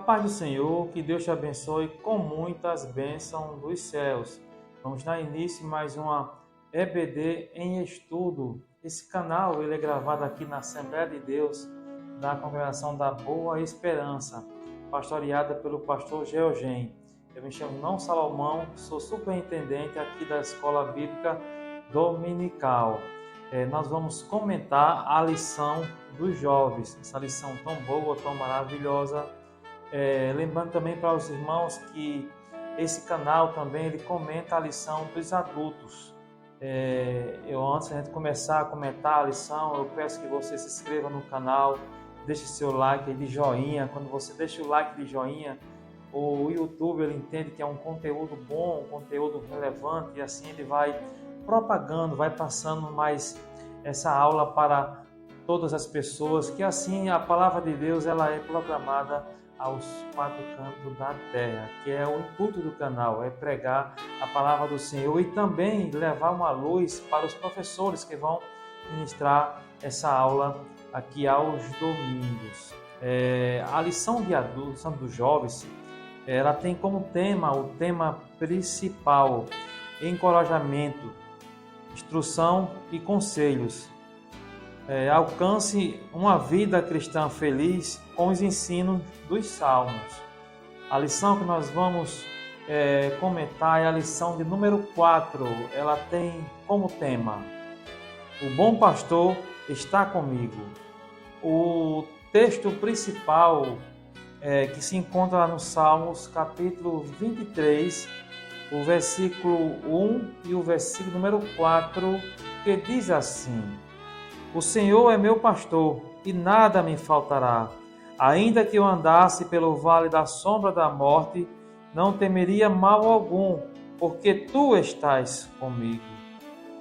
paz do Senhor, que Deus te abençoe com muitas bênçãos dos céus. Vamos dar início a mais uma EBD em estudo. Esse canal ele é gravado aqui na Assembleia de Deus da Congregação da Boa Esperança, pastoreada pelo pastor Georgen. Eu me chamo Não Salomão, sou superintendente aqui da Escola Bíblica Dominical. Nós vamos comentar a lição dos jovens, essa lição tão boa, tão maravilhosa. Lembrando também para os irmãos que esse canal também ele comenta a lição dos adultos. Antes de a gente começar a comentar a lição, eu peço que você se inscreva no canal, deixe seu like de joinha. Quando você deixa o like de joinha, o YouTube ele entende que é um conteúdo bom, um conteúdo relevante, e assim ele vai propagando, vai passando mais essa aula para todas as pessoas, que assim a palavra de Deus ela é proclamada aos quatro cantos da terra, que é o intuito do canal, é pregar a palavra do Senhor e também levar uma luz para os professores que vão ministrar essa aula aqui aos domingos. A lição de adultos, lição dos jovens, ela tem como tema, o tema principal, encorajamento, instrução e conselhos. Alcance uma vida cristã feliz com os ensinos dos Salmos. A lição que nós vamos comentar é a lição de número 4. Ela tem como tema: o bom pastor está comigo. O texto principal que se encontra lá no Salmos, capítulo 23, o versículo 1 e o versículo número 4, que diz assim: o Senhor é meu pastor e nada me faltará. Ainda que eu andasse pelo vale da sombra da morte, não temeria mal algum, porque tu estás comigo.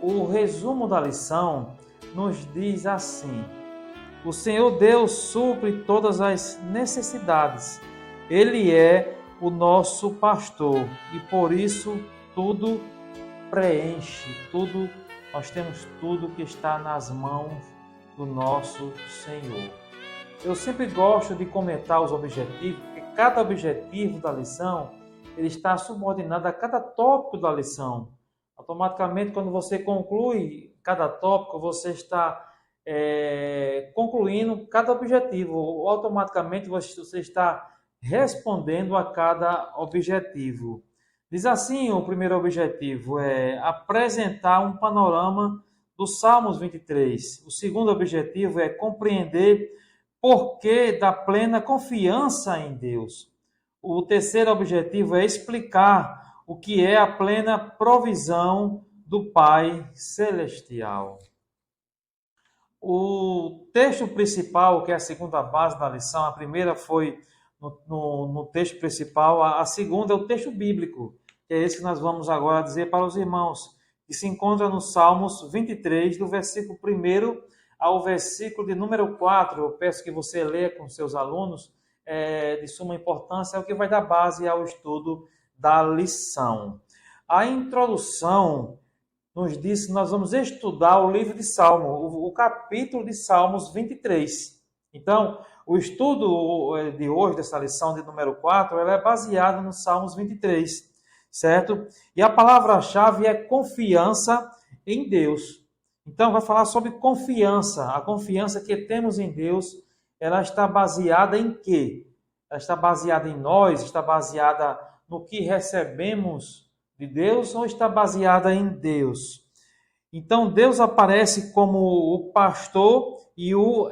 O resumo da lição nos diz assim: o Senhor Deus supre todas as necessidades. Ele é o nosso pastor e por isso tudo preenche, nós temos tudo que está nas mãos do nosso Senhor. Eu sempre gosto de comentar os objetivos, porque cada objetivo da lição ele está subordinado a cada tópico da lição. Automaticamente, quando você conclui cada tópico, você está concluindo cada objetivo, ou automaticamente você está respondendo a cada objetivo. Diz assim, o primeiro objetivo é apresentar um panorama do Salmos 23. O segundo objetivo é compreender porquê da plena confiança em Deus. O terceiro objetivo é explicar o que é a plena provisão do Pai Celestial. O texto principal, que é a segunda base da lição, a primeira foi no texto principal, a segunda é o texto bíblico, que é esse que nós vamos agora dizer para os irmãos, que se encontra no Salmos 23, do versículo 1 ao versículo de número 4. Eu peço que você leia com seus alunos, de suma importância, é o que vai dar base ao estudo da lição. A introdução nos diz que nós vamos estudar o livro de Salmos, o capítulo de Salmos 23. Então, o estudo de hoje, dessa lição de número 4, ela é baseado no Salmos 23, certo? E a palavra-chave é confiança em Deus. Então, vai falar sobre confiança. A confiança que temos em Deus, ela está baseada em quê? Ela está baseada em nós, está baseada no que recebemos de Deus ou está baseada em Deus? Então, Deus aparece como o pastor e o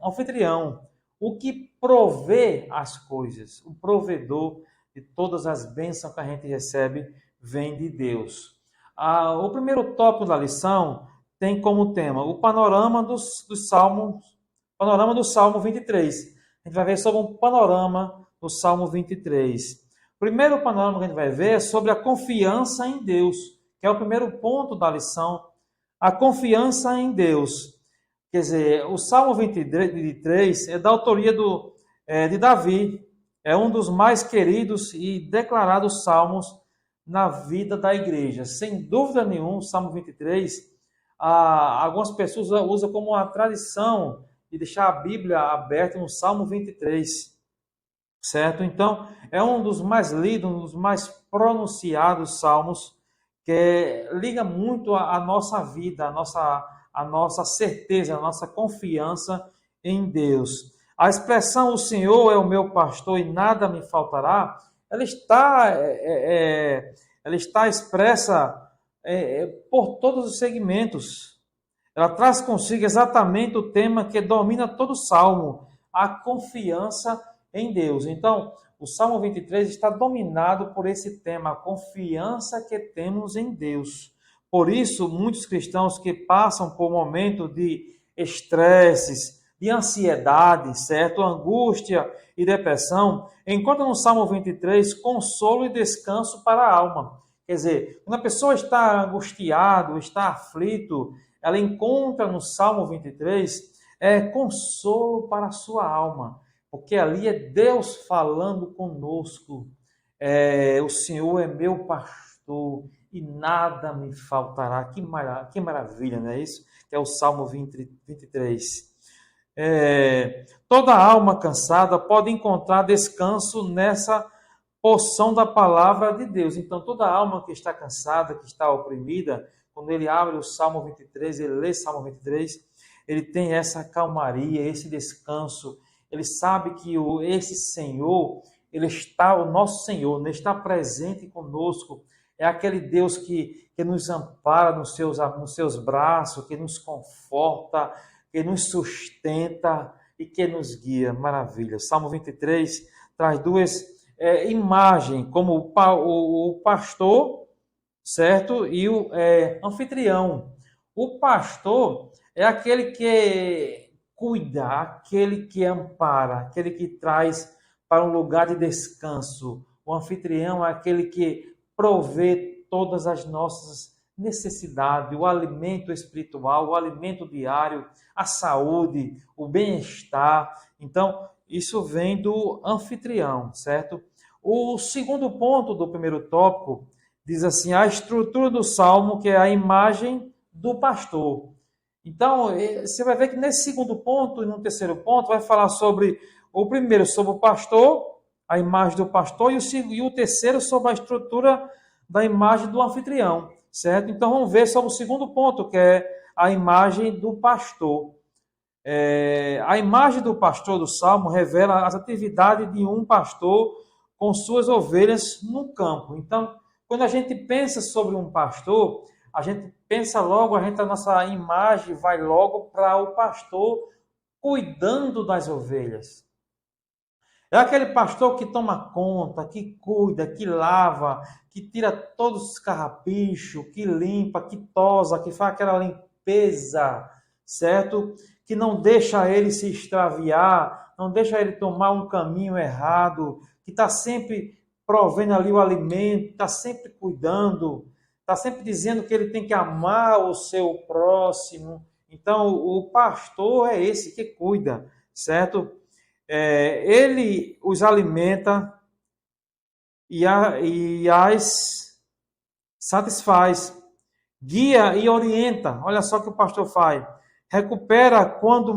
anfitrião, o que provê as coisas, o provedor de todas as bênçãos que a gente recebe vem de Deus. O primeiro tópico da lição tem como tema o panorama do Salmo 23. A gente vai ver sobre um panorama do Salmo 23. O primeiro panorama que a gente vai ver é sobre a confiança em Deus, que é o primeiro ponto da lição, a confiança em Deus. Quer dizer, o Salmo 23 é da autoria de Davi, é um dos mais queridos e declarados salmos na vida da igreja. Sem dúvida nenhuma, o Salmo 23, algumas pessoas usam como uma tradição de deixar a Bíblia aberta no Salmo 23. certo? Então, é um dos mais lidos, um dos mais pronunciados salmos, que liga muito a nossa vida, a nossa certeza, a nossa confiança em Deus. A expressão "o Senhor é o meu pastor e nada me faltará", ela está, ela está expressa por todos os segmentos. Ela traz consigo exatamente o tema que domina todo o salmo, a confiança em Deus. Então, o Salmo 23 está dominado por esse tema, a confiança que temos em Deus. Por isso, muitos cristãos que passam por momentos de estresses, de ansiedade, certo? Angústia e depressão, encontram no Salmo 23 consolo e descanso para a alma. Quer dizer, quando a pessoa está angustiado, está aflito, ela encontra no Salmo 23 consolo para a sua alma, porque ali é Deus falando conosco. O Senhor é meu pastor e nada me faltará. Que maravilha, não é isso? Que é o Salmo 23. Toda alma cansada pode encontrar descanso nessa porção da palavra de Deus. Então, toda alma que está cansada, que está oprimida, quando ele abre o Salmo 23, ele lê Salmo 23, ele tem essa calmaria, esse descanso. Ele sabe que esse Senhor, ele está, o nosso Senhor, ele está presente conosco. É aquele Deus que nos ampara nos seus braços, que nos conforta, que nos sustenta e que nos guia. Maravilha. Salmo 23 traz duas imagens, como o pastor, certo? E o anfitrião. O pastor é aquele que cuida, aquele que ampara, aquele que traz para um lugar de descanso. O anfitrião é aquele que provê todas as nossas necessidades, o alimento espiritual, o alimento diário, a saúde, o bem-estar. Então, isso vem do anfitrião, certo? O segundo ponto do primeiro tópico diz assim, a estrutura do salmo, que é a imagem do pastor. Então, você vai ver que nesse segundo ponto e no terceiro ponto vai falar sobre o primeiro, sobre o pastor, a imagem do pastor, e o terceiro sobre a estrutura da imagem do anfitrião, certo? Então, vamos ver sobre o segundo ponto, que é a imagem do pastor. A imagem do pastor do Salmo revela as atividades de um pastor com suas ovelhas no campo. Então, quando a gente pensa sobre um pastor, a gente pensa logo, a nossa imagem vai logo para o pastor cuidando das ovelhas. É aquele pastor que toma conta, que cuida, que lava, que tira todos os carrapichos, que limpa, que tosa, que faz aquela limpeza, certo? Que não deixa ele se extraviar, não deixa ele tomar um caminho errado, que está sempre provendo ali o alimento, está sempre cuidando, está sempre dizendo que ele tem que amar o seu próximo. Então, o pastor é esse que cuida, certo? Ele os alimenta e as satisfaz, guia e orienta. Olha só o que o pastor faz. Recupera quando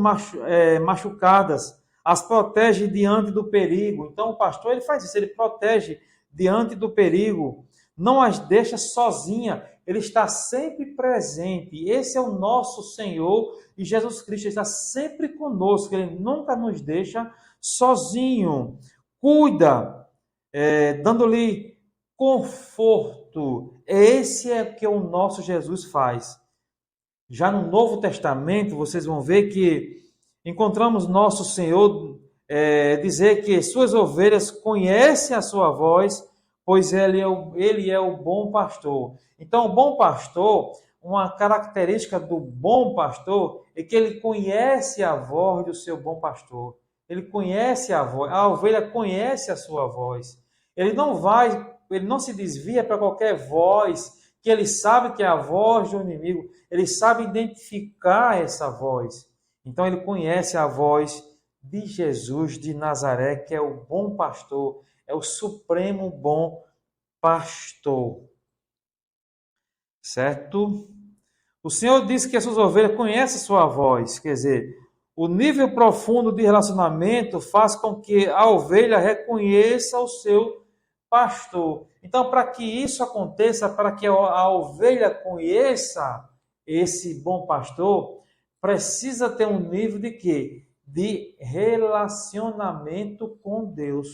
machucadas, as protege diante do perigo. Então o pastor ele faz isso, ele protege diante do perigo, não as deixa sozinha, ele está sempre presente. Esse é o nosso Senhor e Jesus Cristo está sempre conosco, ele nunca nos deixa sozinho. Cuida, dando-lhe conforto. Esse é o que o nosso Jesus faz. Já no Novo Testamento, vocês vão ver que encontramos nosso Senhor dizer que suas ovelhas conhecem a sua voz, pois ele é o bom pastor. Então, o bom pastor, uma característica do bom pastor é que ele conhece a voz do seu bom pastor. Ele conhece a voz, a ovelha conhece a sua voz. Ele não se desvia para qualquer voz, que ele sabe que é a voz do inimigo, ele sabe identificar essa voz. Então ele conhece a voz de Jesus de Nazaré, que é o bom pastor, é o supremo bom pastor. Certo? O Senhor disse que as suas ovelhas conhecem a sua voz, quer dizer, O nível profundo de relacionamento faz com que a ovelha reconheça o seu pastor. Então, para que isso aconteça, para que a ovelha conheça esse bom pastor, precisa ter um nível de quê? De relacionamento com Deus.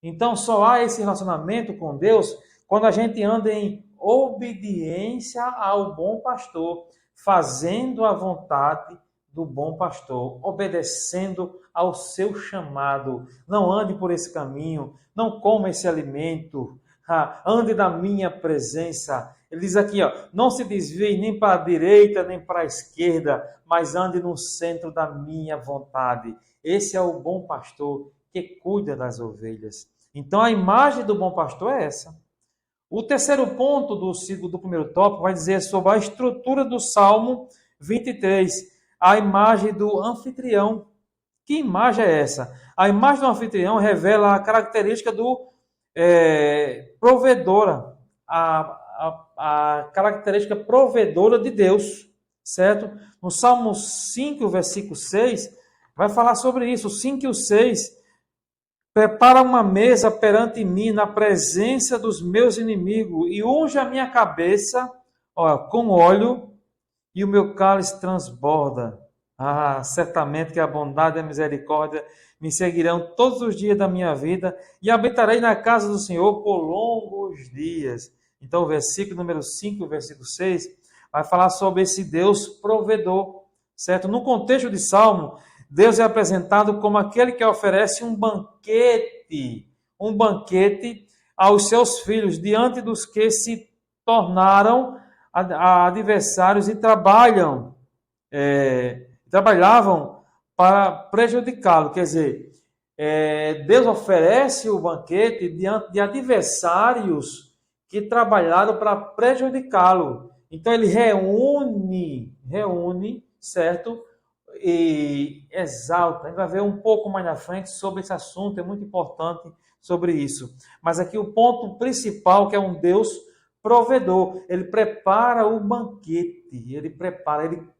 Então, só há esse relacionamento com Deus quando a gente anda em obediência ao bom pastor, fazendo a vontade do bom pastor, obedecendo ao seu chamado. Não ande por esse caminho, não coma esse alimento, ande na minha presença. Ele diz aqui, não se desvie nem para a direita nem para a esquerda, mas ande no centro da minha vontade. Esse é o bom pastor que cuida das ovelhas. Então a imagem do bom pastor é essa. O terceiro ponto do primeiro tópico vai dizer sobre a estrutura do Salmo 23, a imagem do anfitrião. Que imagem é essa? A imagem do anfitrião revela a característica do provedora, a característica provedora de Deus, certo? No Salmo 5, versículo 6, vai falar sobre isso. O 5 e o 6, prepara uma mesa perante mim na presença dos meus inimigos e unge a minha cabeça com óleo e o meu cálice transborda. Certamente que a bondade e a misericórdia me seguirão todos os dias da minha vida e habitarei na casa do Senhor por longos dias. Então, o versículo número 5, o versículo 6, vai falar sobre esse Deus provedor, certo? No contexto de Salmo, Deus é apresentado como aquele que oferece um banquete aos seus filhos, diante dos que se tornaram adversários e trabalhavam para prejudicá-lo. Quer dizer, Deus oferece o banquete diante de adversários que trabalharam para prejudicá-lo. Então ele reúne, certo? E exalta. A gente vai ver um pouco mais na frente sobre esse assunto, é muito importante sobre isso. Mas aqui o ponto principal, que é um Deus provedor. Ele prepara o banquete, ele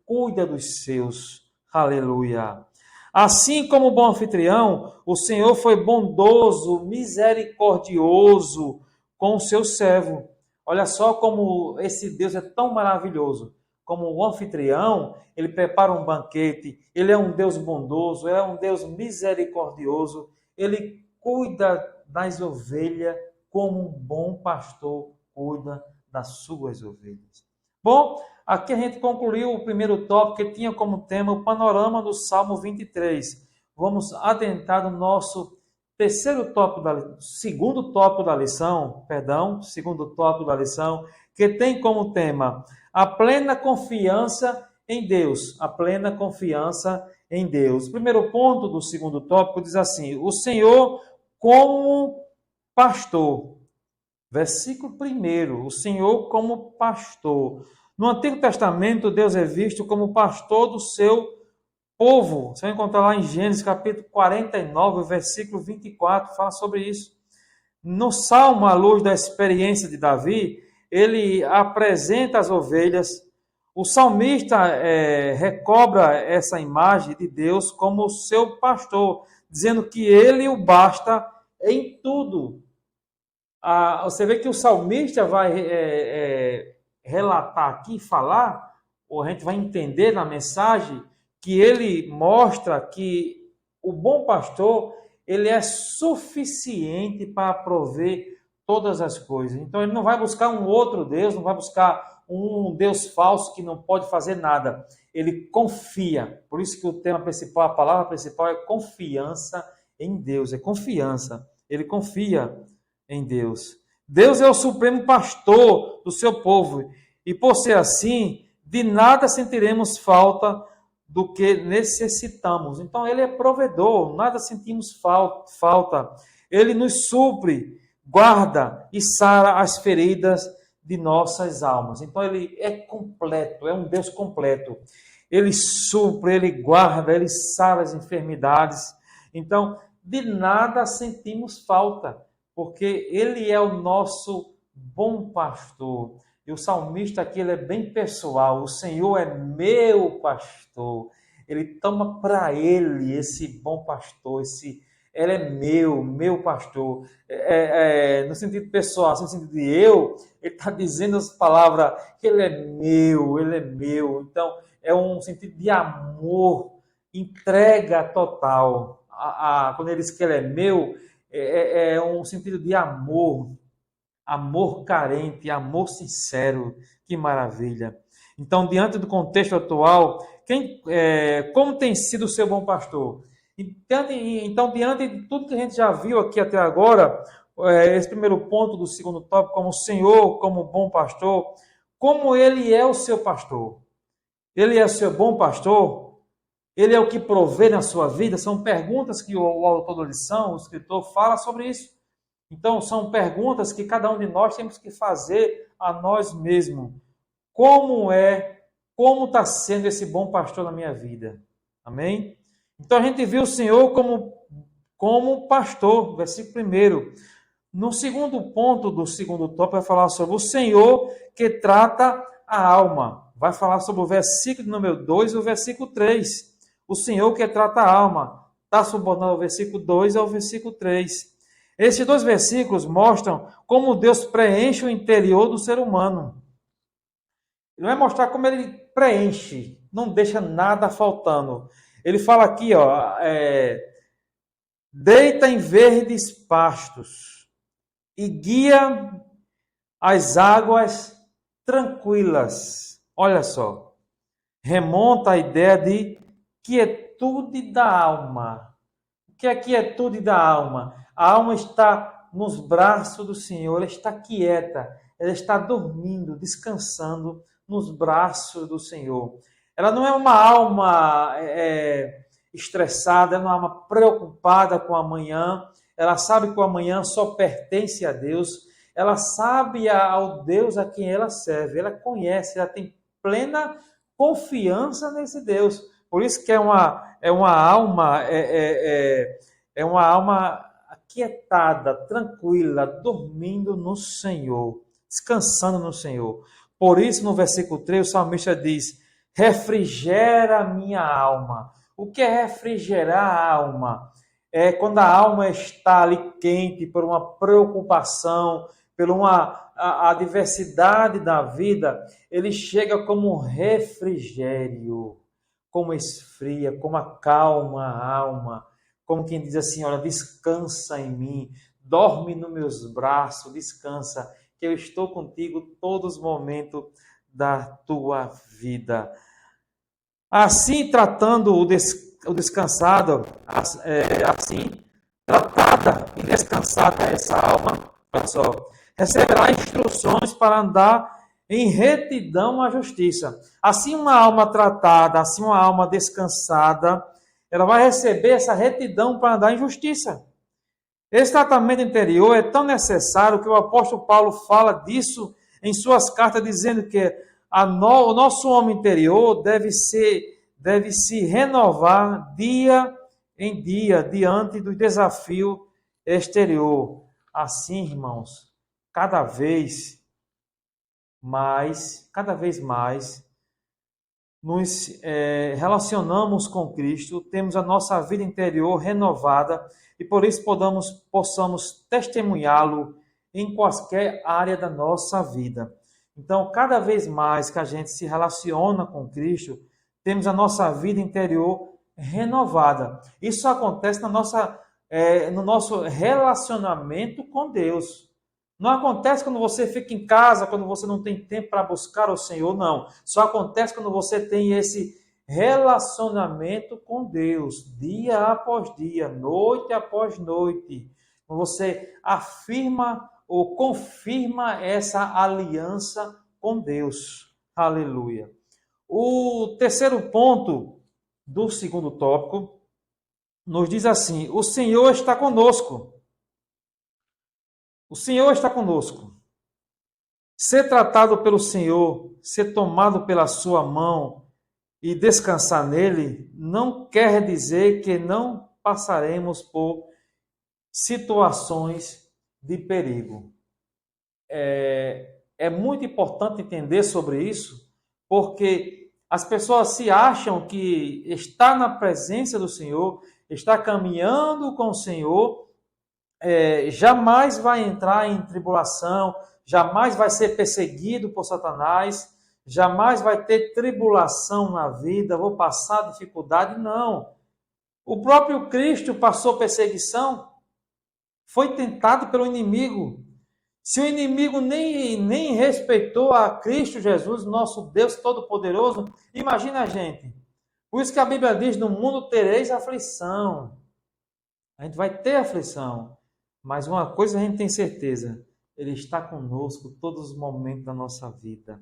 cuida dos seus. Aleluia. Assim como o bom anfitrião, o Senhor foi bondoso, misericordioso com o seu servo. Olha só como esse Deus é tão maravilhoso. Como o anfitrião, ele prepara um banquete, ele é um Deus bondoso, é um Deus misericordioso, ele cuida das ovelhas como um bom pastor cuida das suas ovelhas. Bom, aqui a gente concluiu o primeiro tópico que tinha como tema o panorama do Salmo 23. Vamos adentrar no nosso segundo tópico da lição, que tem como tema a plena confiança em Deus. A plena confiança em Deus. O primeiro ponto do segundo tópico diz assim: o Senhor como pastor. Versículo 1, o Senhor como pastor. No Antigo Testamento, Deus é visto como pastor do seu povo. Você vai encontrar lá em Gênesis capítulo 49, versículo 24, fala sobre isso. No Salmo, à luz da experiência de Davi, ele apresenta as ovelhas. O salmista recobra essa imagem de Deus como seu pastor, dizendo que ele o basta em tudo. Você vê que o salmista vai relatar aqui, falar, ou a gente vai entender na mensagem, que ele mostra que o bom pastor, ele é suficiente para prover todas as coisas. Então ele não vai buscar um outro Deus, não vai buscar um Deus falso que não pode fazer nada. Ele confia. Por isso que o tema principal, a palavra principal é confiança em Deus, é confiança. Ele confia em Deus. Deus é o supremo pastor do seu povo. E por ser assim, de nada sentiremos falta do que necessitamos. Então ele é provedor, nada sentimos falta. Ele nos supre, guarda e sara as feridas de nossas almas. Então ele é completo, é um Deus completo. Ele supre, ele guarda, ele sara as enfermidades. Então, de nada sentimos falta, porque ele é o nosso bom pastor. E o salmista aqui ele é bem pessoal. O Senhor é meu pastor. ele toma para ele esse bom pastor, ele é meu pastor. No sentido pessoal, no sentido de eu, ele está dizendo as palavras que ele é meu, ele é meu. Então, é um sentido de amor, entrega total. Quando ele diz que ele é meu, é um sentido de amor, amor carente, amor sincero. Que maravilha. Então, diante do contexto atual, como tem sido o seu bom pastor? Então, diante de tudo que a gente já viu aqui até agora, esse primeiro ponto do segundo tópico, como o Senhor, como bom pastor, como ele é o seu pastor? Ele é o seu bom pastor? Ele é o que provê na sua vida? São perguntas que o autor da lição, o escritor, fala sobre isso. Então, são perguntas que cada um de nós temos que fazer a nós mesmos. Como está sendo esse bom pastor na minha vida? Amém? Então, a gente viu o Senhor como pastor, versículo 1. No segundo ponto do segundo tópico, vai falar sobre o Senhor que trata a alma. Vai falar sobre o versículo número 2 e o versículo 3. O Senhor que trata a alma. Está subordinado ao versículo 2 e ao versículo 3. Esses dois versículos mostram como Deus preenche o interior do ser humano. Ele vai mostrar como ele preenche, não deixa nada faltando. Ele fala aqui, deita em verdes pastos e guia as águas tranquilas. Olha só, remonta a ideia de quietude da alma. O que é quietude da alma? A alma está nos braços do Senhor, ela está quieta, ela está dormindo, descansando nos braços do Senhor. Ela não é uma alma estressada, é uma alma preocupada com o amanhã. Ela sabe que o amanhã só pertence a Deus. Ela sabe ao Deus a quem ela serve. Ela conhece, ela tem plena confiança nesse Deus. Por isso que é uma alma aquietada, tranquila, dormindo no Senhor, descansando no Senhor. Por isso, no versículo 3, o salmista diz: refrigera a minha alma. O que é refrigerar a alma? É quando a alma está ali quente por uma preocupação, por a adversidade da vida, ele chega como um refrigério, como esfria, como acalma a alma, como quem diz assim, olha, descansa em mim, dorme nos meus braços, descansa, que eu estou contigo todos os momentos da tua vida. Assim, tratando o descansado, assim, tratada e descansada essa alma, olha só, receberá instruções para andar em retidão à justiça. Assim, uma alma tratada, assim, uma alma descansada, ela vai receber essa retidão para andar em justiça. Esse tratamento interior é tão necessário que o apóstolo Paulo fala disso em suas cartas, dizendo que o nosso homem interior deve se renovar dia em dia diante do desafio exterior. Assim, irmãos, cada vez mais nos relacionamos com Cristo, temos a nossa vida interior renovada e por isso possamos testemunhá-lo em qualquer área da nossa vida. Então, cada vez mais que a gente se relaciona com Cristo, temos a nossa vida interior renovada. Isso acontece no nosso relacionamento com Deus. Não acontece quando você fica em casa, quando você não tem tempo para buscar o Senhor, não. Só acontece quando você tem esse relacionamento com Deus, dia após dia, noite após noite. Você afirma ou confirma essa aliança com Deus. Aleluia. O terceiro ponto do segundo tópico nos diz assim: o Senhor está conosco. O Senhor está conosco. Ser tratado pelo Senhor, ser tomado pela sua mão e descansar nele, não quer dizer que não passaremos por situações de perigo. É muito importante entender sobre isso, porque As pessoas se acham que está na presença do Senhor, está caminhando com o Senhor, jamais vai entrar em tribulação, jamais vai ser perseguido por Satanás, jamais vai ter tribulação na vida, vou passar dificuldade. Não. O próprio Cristo passou perseguição, foi tentado pelo inimigo. Se o inimigo nem respeitou a Cristo Jesus, nosso Deus Todo-Poderoso, imagina a gente. Por isso que a Bíblia diz, no mundo tereis aflição. A gente vai ter aflição. Mas uma coisa a gente tem certeza, Ele está conosco todos os momentos da nossa vida.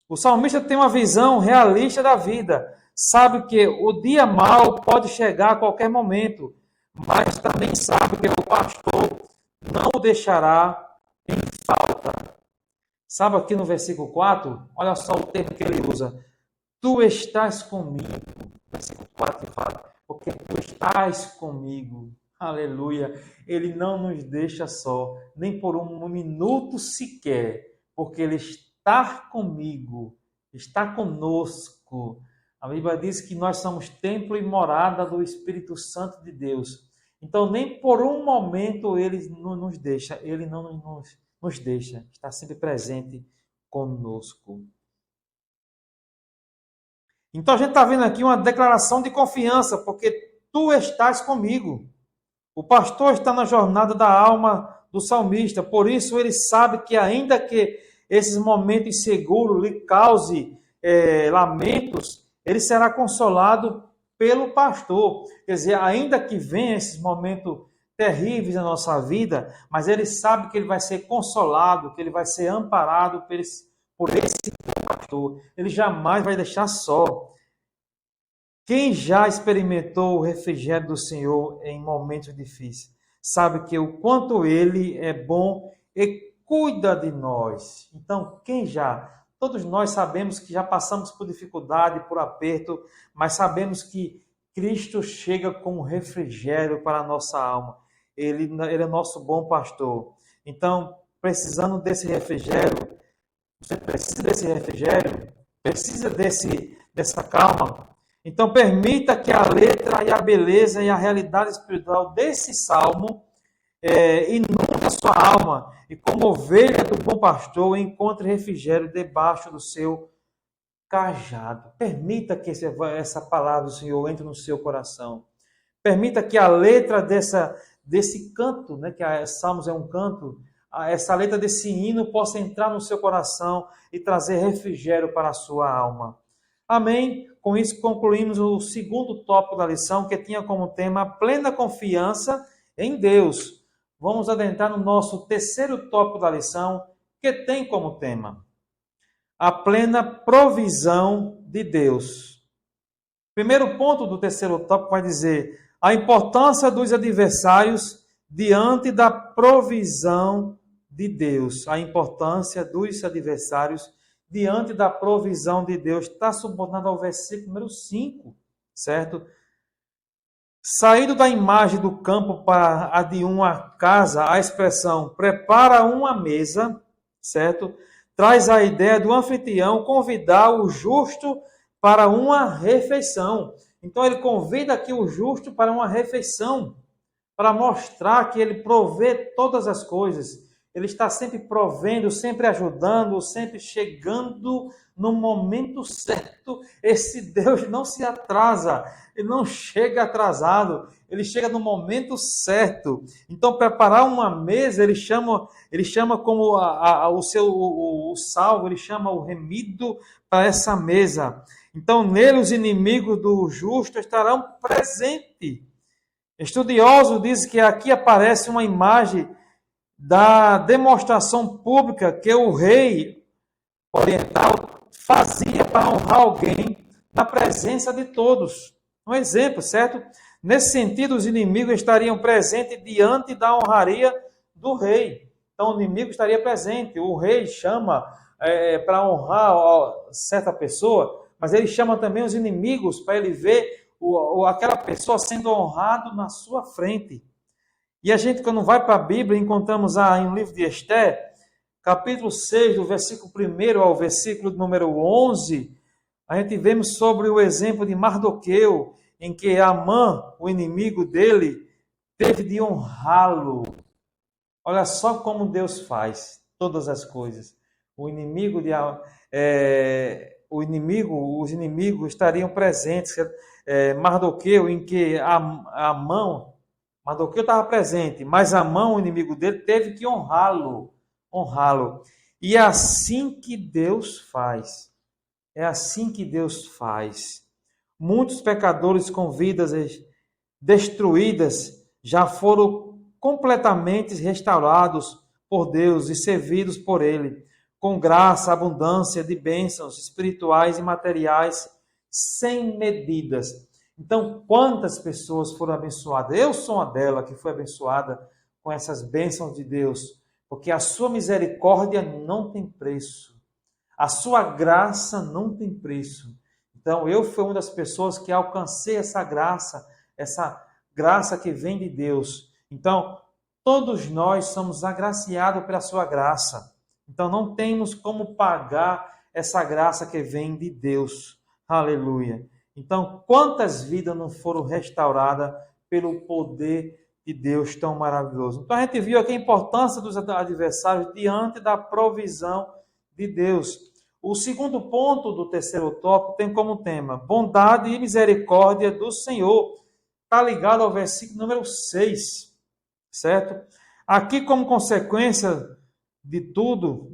O salmista tem uma visão realista da vida. Sabe que o dia mau pode chegar a qualquer momento, mas também sabe que o pastor não o deixará em falta. Sabe aqui no versículo 4? Olha só o termo que ele usa. Tu estás comigo. Versículo 4 fala, porque tu estás comigo. Aleluia. Ele não nos deixa só, nem por um minuto sequer, porque Ele está comigo, está conosco. A Bíblia diz que nós somos templo e morada do Espírito Santo de Deus. Então, nem por um momento Ele não nos deixa, Ele não nos deixa, está sempre presente conosco. Então, a gente está vendo aqui uma declaração de confiança, porque tu estás comigo. O pastor está na jornada da alma do salmista, por isso ele sabe que ainda que esses momentos inseguros lhe cause lamentos, ele será consolado pelo pastor. Quer dizer, ainda que venham esses momentos terríveis na nossa vida, mas ele sabe que ele vai ser consolado, que ele vai ser amparado por esse pastor. Ele jamais vai deixar só. Quem já experimentou o refrigério do Senhor em momentos difíceis, sabe que o quanto Ele é bom e cuida de nós. Então, quem já? Todos nós sabemos que já passamos por dificuldade, por aperto, mas sabemos que Cristo chega com refrigério para a nossa alma. Ele é nosso bom pastor. Então, precisando desse refrigério, você precisa desse refrigério, precisa dessa calma. Então, permita que a letra e a beleza e a realidade espiritual desse salmo inunde a sua alma e, como ovelha do bom pastor, encontre refrigério debaixo do seu cajado. Permita que essa palavra do Senhor entre no seu coração. Permita que a letra desse canto, né, que a Salmos é um canto, essa letra desse hino possa entrar no seu coração e trazer refrigério para a sua alma. Amém? Com isso concluímos o segundo tópico da lição, que tinha como tema a plena confiança em Deus. Vamos adentrar no nosso terceiro tópico da lição, que tem como tema a plena provisão de Deus. Primeiro ponto do terceiro tópico vai dizer a importância dos adversários diante da provisão de Deus. A importância dos adversários diante da provisão de Deus. Está subordinado ao versículo número 5, certo? Saído da imagem do campo para a de uma casa, a expressão prepara uma mesa, certo? Traz a ideia do anfitrião convidar o justo para uma refeição. Então ele convida aqui o justo para uma refeição, para mostrar que ele provê todas as coisas. Ele está sempre provendo, sempre ajudando, sempre chegando no momento certo. Esse Deus não se atrasa, ele não chega atrasado, ele chega no momento certo. Então, preparar uma mesa, ele chama como o salvo, ele chama o remido para essa mesa. Então, nele os inimigos do justo estarão presentes. Estudiosos dizem que aqui aparece uma imagem da demonstração pública que o rei oriental fazia para honrar alguém na presença de todos. Um exemplo, certo? Nesse sentido, os inimigos estariam presentes diante da honraria do rei. Então, o inimigo estaria presente. O rei chama para honrar certa pessoa, mas ele chama também os inimigos para ele ver aquela pessoa sendo honrado na sua frente. E a gente, quando vai para a Bíblia, encontramos em um livro de Esther, capítulo 6, do versículo 1 ao versículo número 11, a gente vemos sobre o exemplo de Mardoqueu, em que Amã, o inimigo dele, teve de honrá-lo. Olha só como Deus faz todas as coisas. Os inimigos estariam presentes. Mardoqueu, em que Mardoqueu estava presente, mas Amã, o inimigo dele, teve que honrá-lo. E é assim que Deus faz. É assim que Deus faz. Muitos pecadores com vidas destruídas já foram completamente restaurados por Deus e servidos por Ele, com graça, abundância de bênçãos espirituais e materiais sem medidas. Então, quantas pessoas foram abençoadas? Eu sou uma delas que foi abençoada com essas bênçãos de Deus, porque a sua misericórdia não tem preço. A sua graça não tem preço. Então, eu fui uma das pessoas que alcancei essa graça que vem de Deus. Então, todos nós somos agraciados pela sua graça. Então, não temos como pagar essa graça que vem de Deus. Aleluia. Então, quantas vidas não foram restauradas pelo poder de Deus tão maravilhoso? Então, a gente viu aqui a importância dos adversários diante da provisão de Deus. O segundo ponto do terceiro tópico tem como tema bondade e misericórdia do Senhor. Está ligado ao versículo número 6, certo? Aqui, como consequência de todo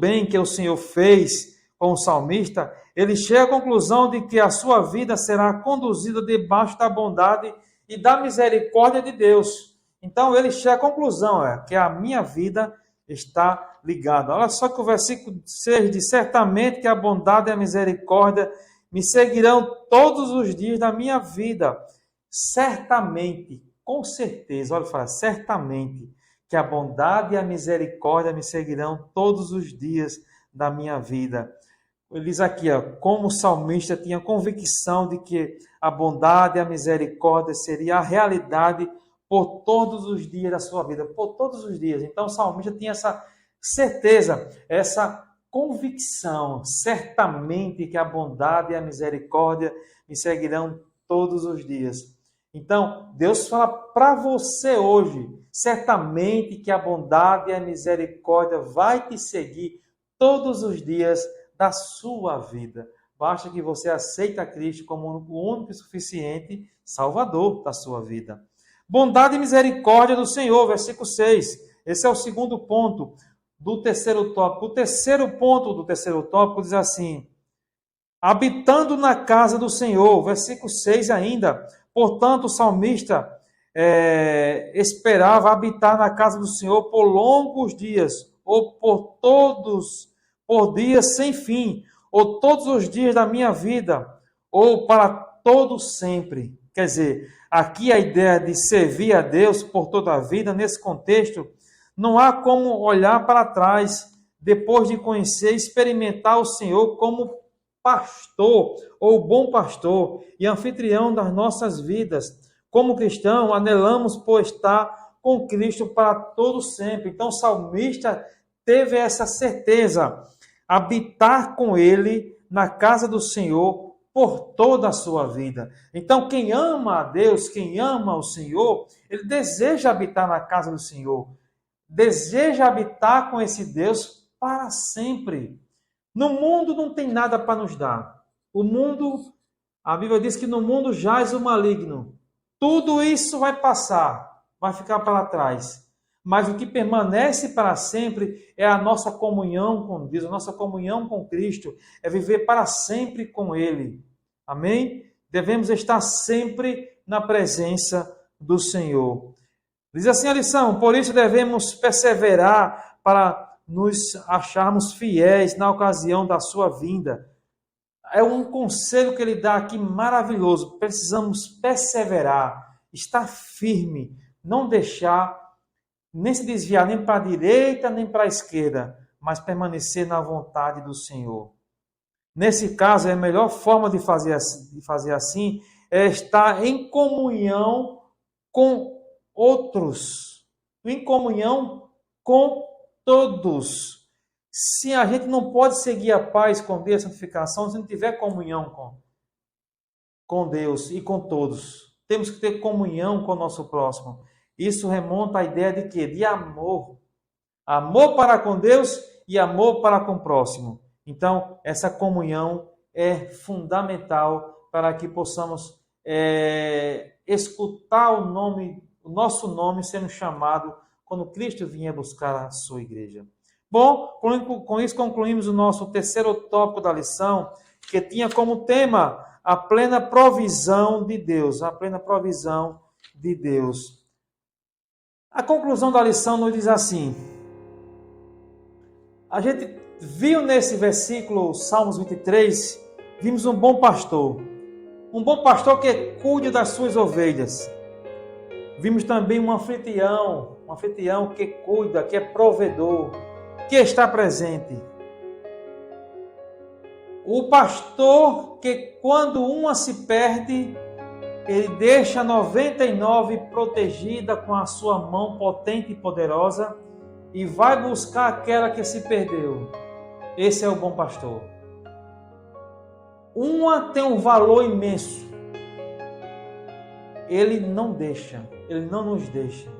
bem que o Senhor fez com o salmista, ele chega à conclusão de que a sua vida será conduzida debaixo da bondade e da misericórdia de Deus. Então, ele chega à conclusão que a minha vida está ligada. Olha só que o versículo 6 diz: certamente que a bondade e a misericórdia me seguirão todos os dias da minha vida. Certamente, com certeza, olha, fala, certamente que a bondade e a misericórdia me seguirão todos os dias da minha vida. Ele diz aqui, como o salmista tinha convicção de que a bondade e a misericórdia seria a realidade por todos os dias da sua vida, por todos os dias. Então o salmista tinha essa certeza, essa convicção, certamente que a bondade e a misericórdia me seguirão todos os dias. Então, Deus fala para você hoje, certamente que a bondade e a misericórdia vai te seguir todos os dias da sua vida. Basta que você aceite a Cristo como o único e suficiente Salvador da sua vida. Bondade e misericórdia do Senhor, versículo 6. Esse é o segundo ponto do terceiro tópico. O terceiro ponto do terceiro tópico diz assim: habitando na casa do Senhor, versículo 6 ainda. Portanto, o salmista esperava habitar na casa do Senhor por longos dias, ou por dias sem fim, ou todos os dias da minha vida, ou para todo sempre. Quer dizer, aqui a ideia de servir a Deus por toda a vida, nesse contexto, não há como olhar para trás, depois de conhecer e experimentar o Senhor como pastor, ou bom pastor, e anfitrião das nossas vidas. Como cristão, anelamos por estar com Cristo para todo sempre. Então, o salmista teve essa certeza, habitar com ele na casa do Senhor por toda a sua vida. Então, quem ama a Deus, quem ama o Senhor, ele deseja habitar na casa do Senhor, deseja habitar com esse Deus para sempre. No mundo não tem nada para nos dar. O mundo, a Bíblia diz que no mundo jaz o maligno. Tudo isso vai passar, vai ficar para trás. Mas o que permanece para sempre é a nossa comunhão com Deus, a nossa comunhão com Cristo, é viver para sempre com Ele. Amém? Devemos estar sempre na presença do Senhor. Diz assim a lição: por isso devemos perseverar para nos acharmos fiéis na ocasião da sua vinda. É um conselho que ele dá aqui maravilhoso. Precisamos perseverar, estar firme, não deixar, nem se desviar nem para a direita, nem para a esquerda, mas permanecer na vontade do Senhor. Nesse caso, a melhor forma de fazer assim é estar em comunhão com outros, em comunhão com todos. Se a gente não pode seguir a paz com Deus, a santificação, se não tiver comunhão com Deus e com todos. Temos que ter comunhão com o nosso próximo. Isso remonta à ideia de quê? De amor. Amor para com Deus e amor para com o próximo. Então, essa comunhão é fundamental para que possamos escutar o nosso nome sendo chamado quando Cristo vier buscar a sua igreja. Bom, com isso concluímos o nosso terceiro tópico da lição, que tinha como tema a plena provisão de Deus. A plena provisão de Deus. A conclusão da lição nos diz assim: a gente viu nesse versículo, Salmos 23, vimos um bom pastor que cuida das suas ovelhas. Vimos também um anfitrião que cuida, que é provedor, que está presente. O pastor que, quando uma se perde, ele deixa 99 protegida com a sua mão potente e poderosa e vai buscar aquela que se perdeu. Esse é o bom pastor. Uma tem um valor imenso. Ele não nos deixa.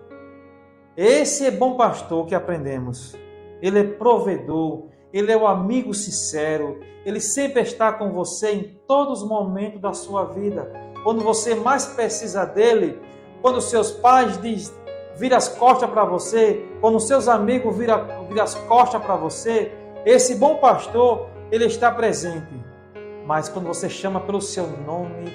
Esse é bom pastor que aprendemos. Ele é provedor, ele é o amigo sincero, ele sempre está com você em todos os momentos da sua vida. Quando você mais precisa dele, quando seus pais viram as costas para você, quando seus amigos viram as costas para você, esse bom pastor, ele está presente. Mas quando você chama pelo seu nome,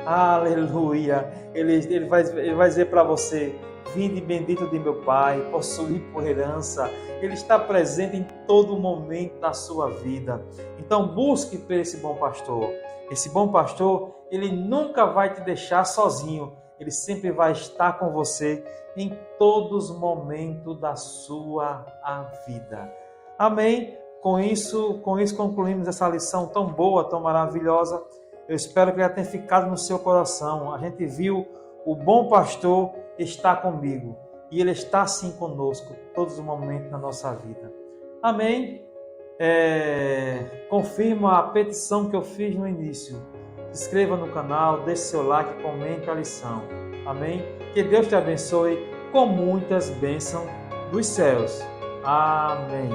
aleluia, ele vai dizer para você: vinde bendito de meu Pai, possuí por herança. Ele está presente em todo momento da sua vida. Então busque por esse bom pastor. Esse bom pastor, ele nunca vai te deixar sozinho. Ele sempre vai estar com você em todos os momentos da sua vida. Amém? Com isso concluímos essa lição tão boa, tão maravilhosa. Eu espero que ela tenha ficado no seu coração. A gente viu o bom pastor está comigo. E ele está sim conosco todos os momentos da nossa vida. Amém? Confirma a petição que eu fiz no início. Se inscreva no canal, deixe seu like, comente a lição. Amém? Que Deus te abençoe com muitas bênçãos dos céus. Amém.